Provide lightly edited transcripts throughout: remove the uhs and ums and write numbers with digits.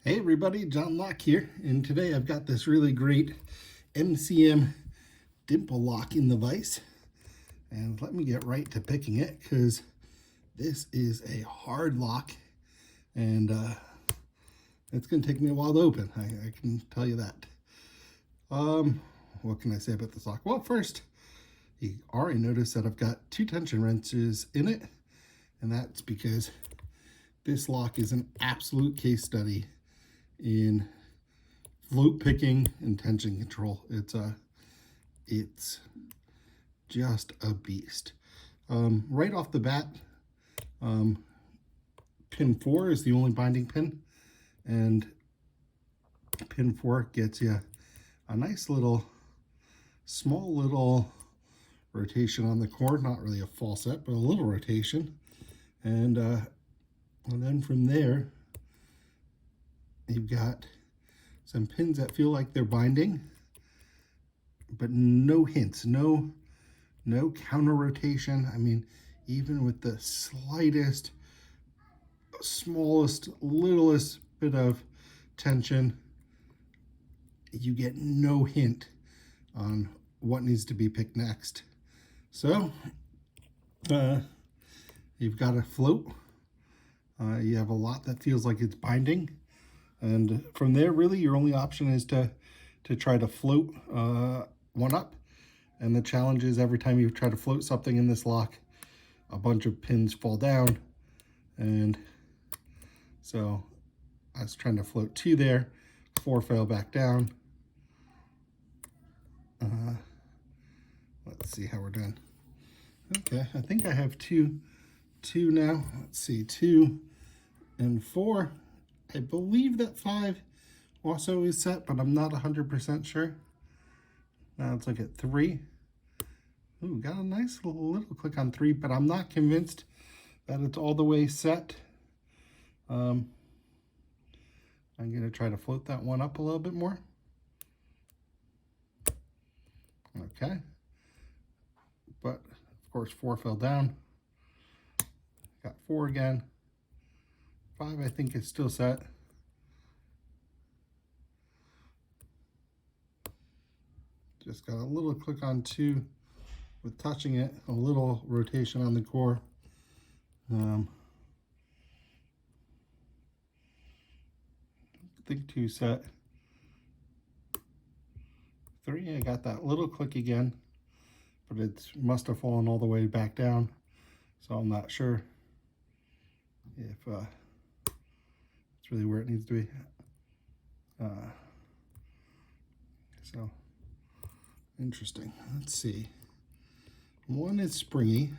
Hey everybody, John Locke here, and today I've got this really great MCM Dimple lock in the vise. And let me get right to picking it because this is a hard lock and it's going to take me a while to open. I can tell you that. What can I say about this lock? Well, first, you already noticed that I've got 2 tension wrenches in it, and that's because this lock is an absolute case study in float picking and tension control. It's just a beast. Right off the bat, pin 4 is the only binding pin, and pin 4 gets you a nice little, small little rotation on the cord. Not really a full set, but a little rotation. And then from there, you've got some pins that feel like they're binding, but no hints, no counter rotation. I mean, even with the slightest, smallest, littlest bit of tension, you get no hint on what needs to be picked next. So, you've got a float. You have a lot that feels like it's binding. And from there, really, your only option is to try to float one up. And the challenge is every time you try to float something in this lock, a bunch of pins fall down. And so I was trying to float 2 there, 4 fell back down. Let's see how we're doing. Okay, I think I have two now. Let's see, 2 and 4. I believe that 5 also is set, but I'm not 100% sure. Now let's look at 3. Ooh, got a nice little click on 3, but I'm not convinced that it's all the way set. I'm going to try to float that one up a little bit more. Okay. But, of course, 4 fell down. Got 4 again. 5, I think, is still set. Just got a little click on 2 with touching it, a little rotation on the core. I think 2 set. 3, I got that little click again, but it must have fallen all the way back down, so I'm not sure if it's really where it needs to be. So interesting. Let's see. 1 is springy,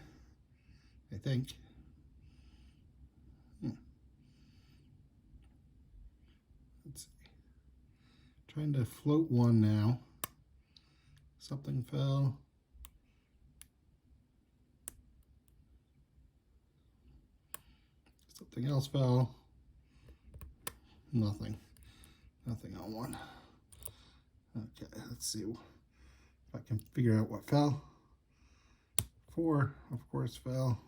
I think. Let's see. Trying to float 1 now. Something fell. Something else fell. Nothing on 1. Okay, let's see if I can figure out what fell. 4, of course, fell.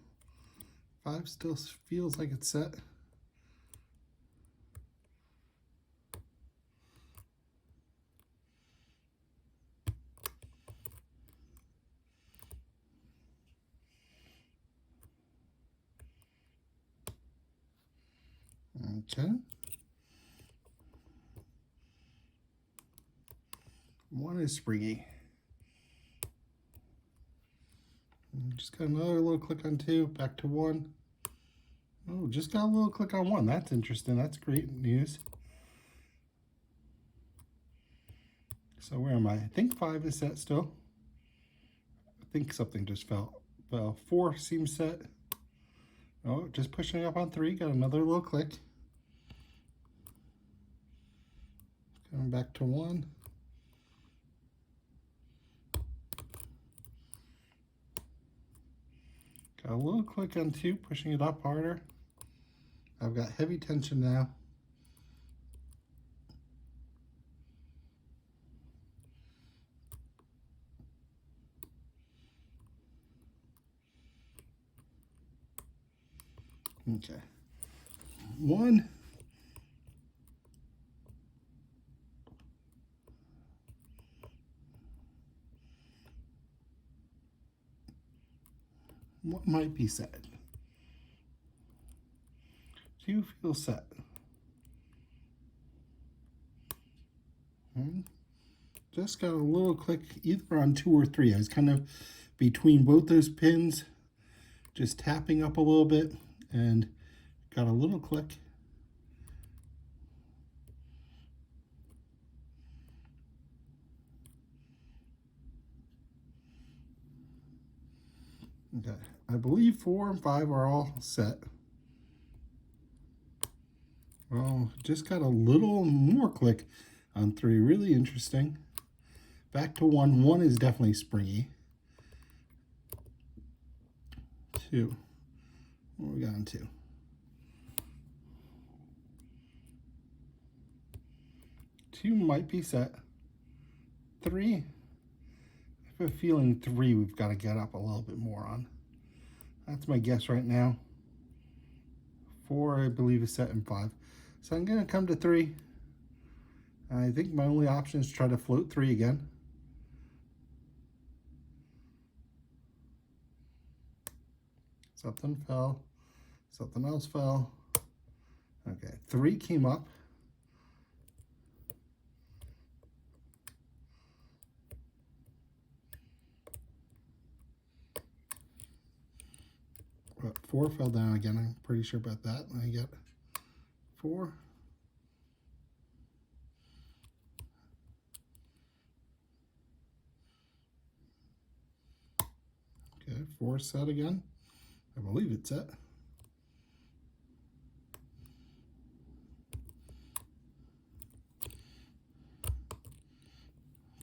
5 still feels like it's set. Okay. 1 is springy. Just got another little click on 2, back to 1. Oh, just got a little click on 1. That's interesting. That's great news. So where am I? I think 5 is set still. I think something just fell. 4 seems set. Oh, just pushing up on 3. Got another little click. Coming back to 1. Got a little click on 2, pushing it up harder. I've got heavy tension now. Okay. 1 What might be set? Do you feel set? Just got a little click either on 2 or 3. I was kind of between both those pins, just tapping up a little bit and got a little click. Okay, I believe 4 and 5 are all set. Well, just got a little more click on 3, really interesting. Back to 1, 1 is definitely springy. 2, what we got on 2? 2 might be set. 3, I have a feeling 3 we've got to get up a little bit more on. That's my guess right now. 4 I believe is set in 5. So I'm going to come to 3. I think my only option is to try to float 3 again. Something fell. Something else fell. Okay, 3 came up. But 4 fell down again. I'm pretty sure about that. I get 4. Okay, 4 set again. I believe it's set.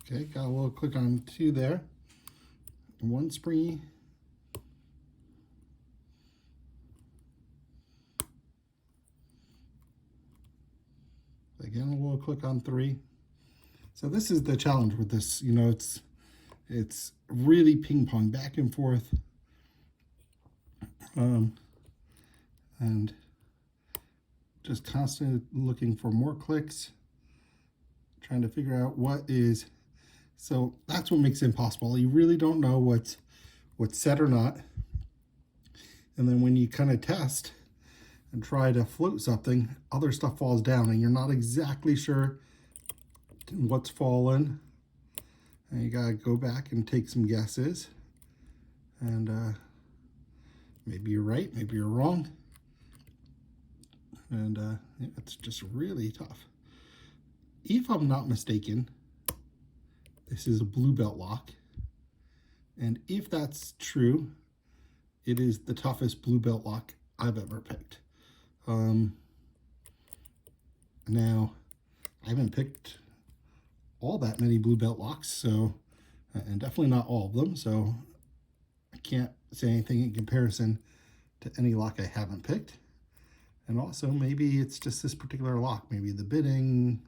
Okay, got a little click on 2 there. 1 springy. Again, a little click on 3. So this is the challenge with this. You know, it's really ping pong back and forth. And just constantly looking for more clicks, trying to figure out what is. So that's what makes it impossible. You really don't know what's set or not. And then when you kind of test and try to float something, other stuff falls down and you're not exactly sure what's fallen. And you gotta go back and take some guesses. And maybe you're right, maybe you're wrong. And yeah, it's just really tough. If I'm not mistaken, this is a blue belt lock. And if that's true, it is the toughest blue belt lock I've ever picked. Now, I haven't picked all that many blue belt locks, so, and definitely not all of them, so I can't say anything in comparison to any lock I haven't picked. And also, maybe it's just this particular lock. Maybe the bitting,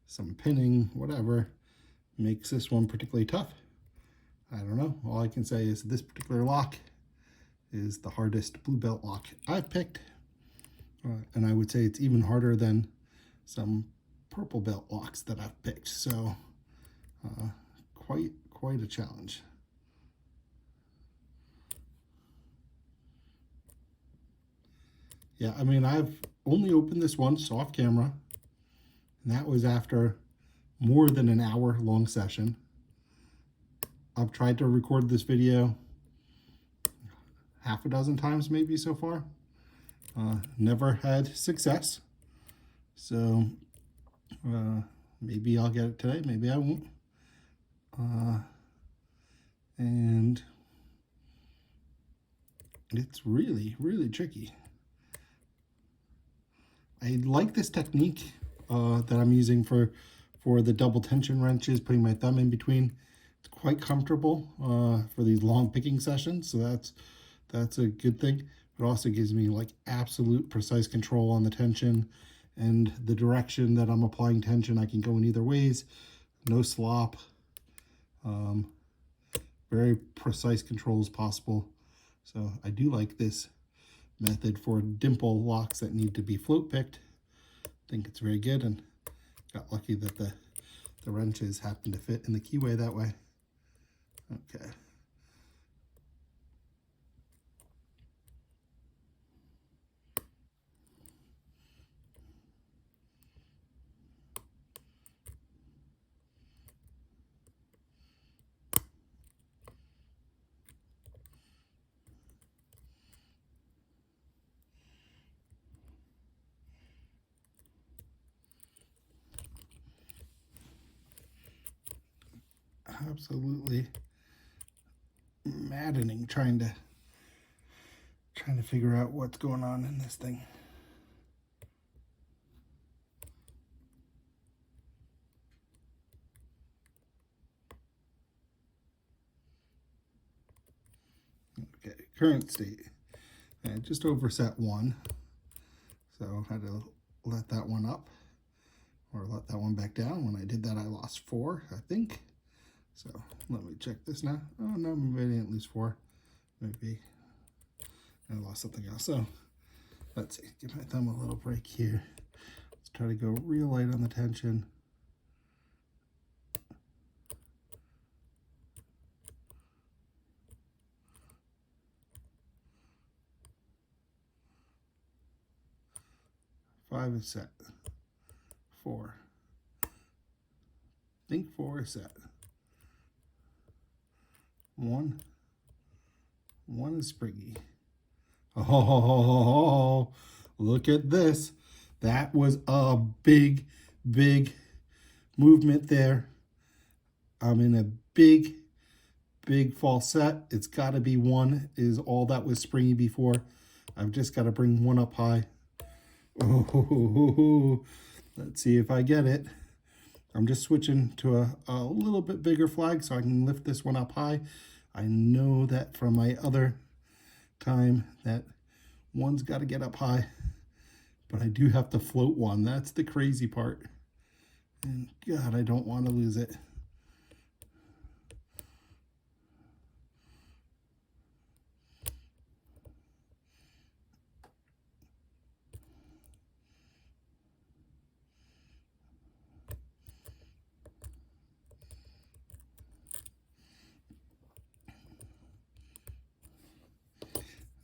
some pinning, whatever, makes this one particularly tough. I don't know. All I can say is this particular lock is the hardest blue belt lock I've picked. And I would say it's even harder than some purple belt locks that I've picked. So quite a challenge. Yeah, I mean, I've only opened this once off camera, and that was after more than an hour long session. I've tried to record this video half a dozen times maybe so far. Never had success. So maybe I'll get it today, maybe I won't. And it's really, really tricky. I like this technique that I'm using for the double tension wrenches, putting my thumb in between. It's quite comfortable for these long picking sessions, so that's a good thing. It also gives me like absolute precise control on the tension and the direction that I'm applying tension. I can go in either ways, no slop, very precise control as possible. So I do like this method for Dimple locks that need to be float picked. I think it's very good, and got lucky that the wrenches happen to fit in the keyway that way. Okay. absolutely maddening trying to figure out what's going on in this thing. Okay, current state. I just overset one, so I had to let that one up, or let that one back down. When I did that, I lost 4, I think. So let me check this now. Oh no, maybe I didn't lose 4. Maybe I lost something else. So let's see, give my thumb a little break here. Let's try to go real light on the tension. Five is set. 4. I think 4 is set. 1 is springy. Oh, look at this. That was a big movement there. I'm in a big false set. It's got to be 1 is all that was springy before. I've just got to bring 1 up high. Oh, let's see if I get it. I'm just switching to a little bit bigger flag so I can lift this one up high. I know that from my other time that 1's got to get up high, but I do have to float 1. That's the crazy part. And God, I don't want to lose it.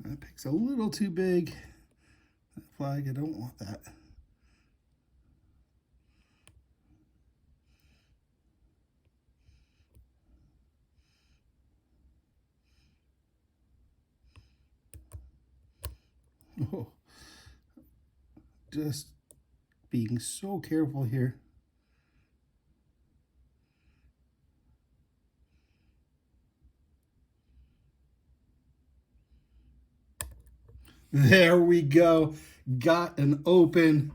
That pick's a little too big. That flag, I don't want that. Oh, just being so careful here. There we go. Got an open.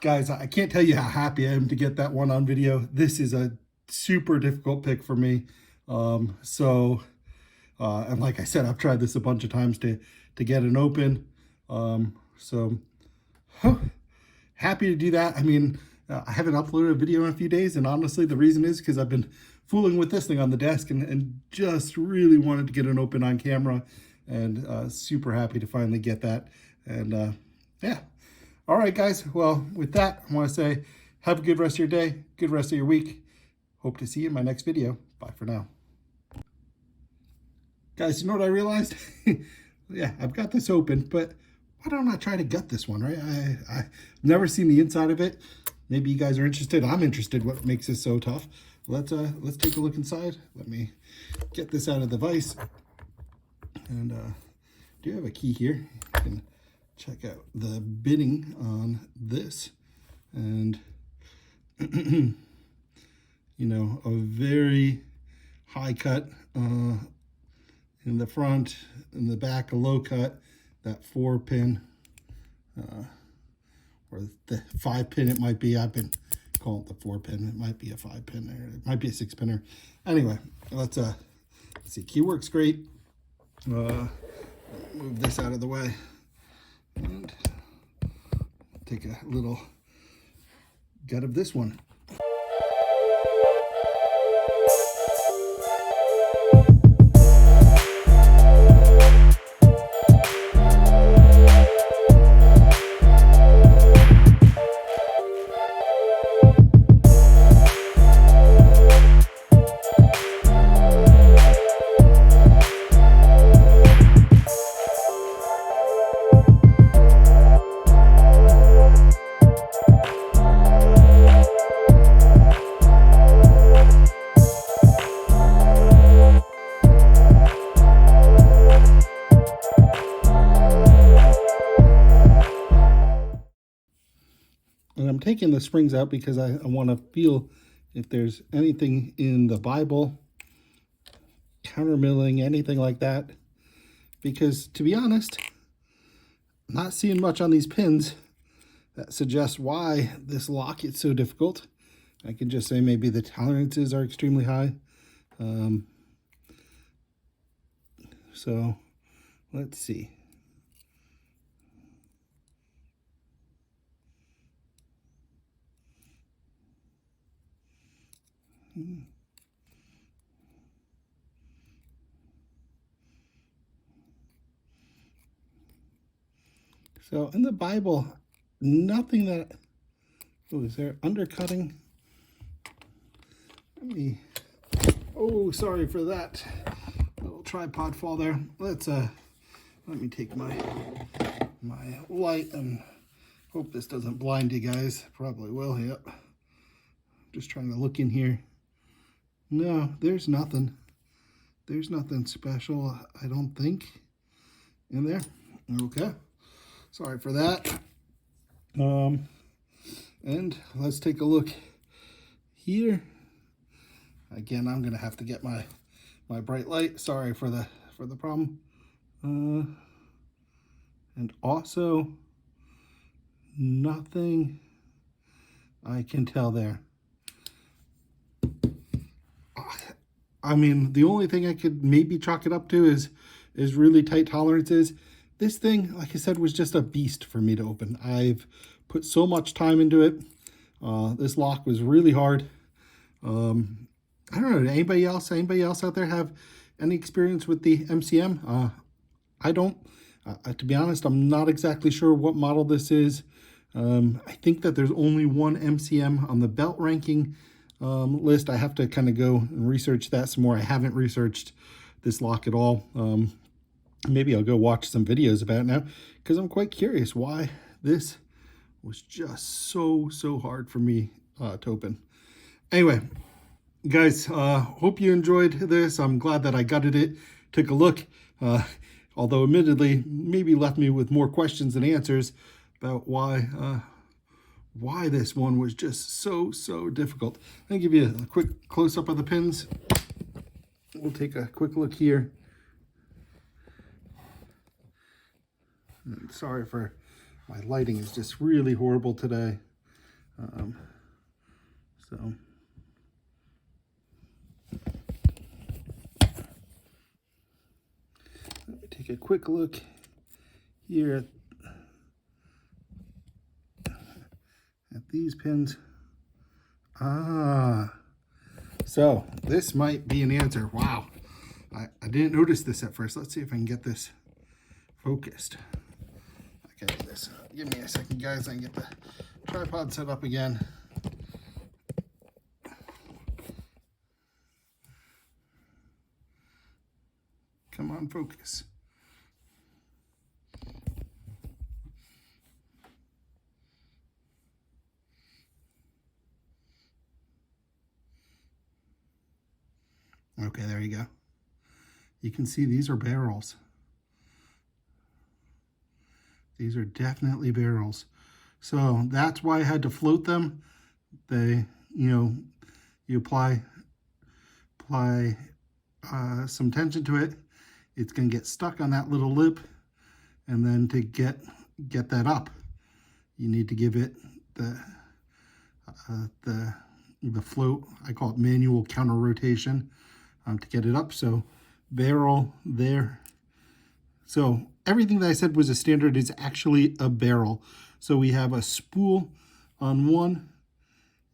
Guys, I can't tell you how happy I am to get that one on video. This is a super difficult pick for me. And like I said, I've tried this a bunch of times to get an open. Happy to do that. I mean, I haven't uploaded a video in a few days, and honestly, the reason is because I've been fooling with this thing on the desk and just really wanted to get an open on camera, and super happy to finally get that. And yeah. All right, guys. Well, with that, I want to say have a good rest of your day, good rest of your week. Hope to see you in my next video. Bye for now. Guys, you know what I realized? Yeah, I've got this open, but why don't I try to gut this one, right? I've never seen the inside of it. Maybe you guys are interested. I'm interested what makes this so tough. Let's take a look inside. Let me get this out of the vise. And do have a key here. You can check out the bidding on this. And, you know, a very high cut in the front, in the back, a low cut, that 4-pin, or the 5-pin it might be. I've been calling it the 4-pin. It might be a 5-pin there. It might be a 6-pinner. Anyway, let's see. Key works great. Move this out of the way and take a little gut of this one. And I'm taking the springs out because I want to feel if there's anything in the Bible, countermilling, anything like that. Because to be honest, I'm not seeing much on these pins that suggests why this lock is so difficult. I can just say maybe the tolerances are extremely high. So let's see. So in the Bible, nothing that, oh, is there undercutting? Let me, oh, sorry for that little tripod fall there. Let me take my light and hope this doesn't blind you guys. Probably will, yep. Just trying to look in here. No, there's nothing. There's nothing special, I don't think, in there. Okay. Sorry for that. And let's take a look here. Again, I'm gonna have to get my bright light. Sorry for the problem. And also nothing I can tell there. I mean, the only thing I could maybe chalk it up to is really tight tolerances. This thing, like I said, was just a beast for me to open. I've put so much time into it. This lock was really hard. I don't know, anybody else out there have any experience with the MCM? I don't. To be honest, I'm not exactly sure what model this is. I think that there's only one MCM on the belt ranking list. I have to kind of go and research that some more. I haven't researched this lock at all. Maybe I'll go watch some videos about it now, because I'm quite curious why this was just so hard for me to open. Anyway, guys, hope you enjoyed this. I'm glad that I gutted it, took a look, although admittedly maybe left me with more questions than answers about why this one was just so difficult. I'll give you a quick close-up of the pins. We'll take a quick look here. And sorry for my lighting is just really horrible today. So let me take a quick look here at these pins. So this might be an answer. Wow, I didn't notice this at first. Let's see if I can get this focused. Okay, this. Give me a second, guys. I can get the tripod set up again. Come on, focus. Okay, there you go. You can see these are barrels. These are definitely barrels. So that's why I had to float them. They, you apply some tension to it. It's going to get stuck on that little lip. And then to get that up, you need to give it the float. I call it manual counter rotation to get it up. So barrel there. So everything that I said was a standard is actually a barrel. So we have a spool on 1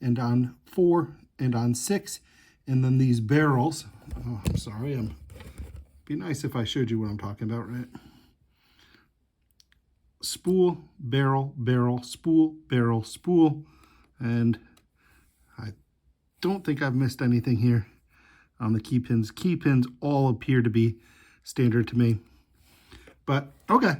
and on 4 and on 6, and then these barrels. Oh, I'm sorry. Be nice if I showed you what I'm talking about, right? Spool, barrel, barrel, spool, barrel, spool, and I don't think I've missed anything here on the key pins. Key pins all appear to be standard to me. But okay,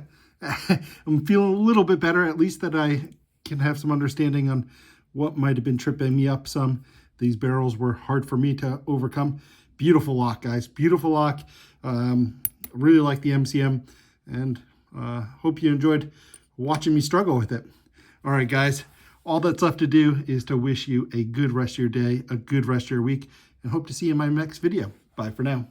I'm feeling a little bit better, at least that I can have some understanding on what might have been tripping me up some. These barrels were hard for me to overcome. Beautiful lock, guys, beautiful lock. Really like the MCM, and hope you enjoyed watching me struggle with it. All right, guys, All that's left to do is to wish you a good rest of your day, a good rest of your week, and hope to see you in my next video. Bye for now.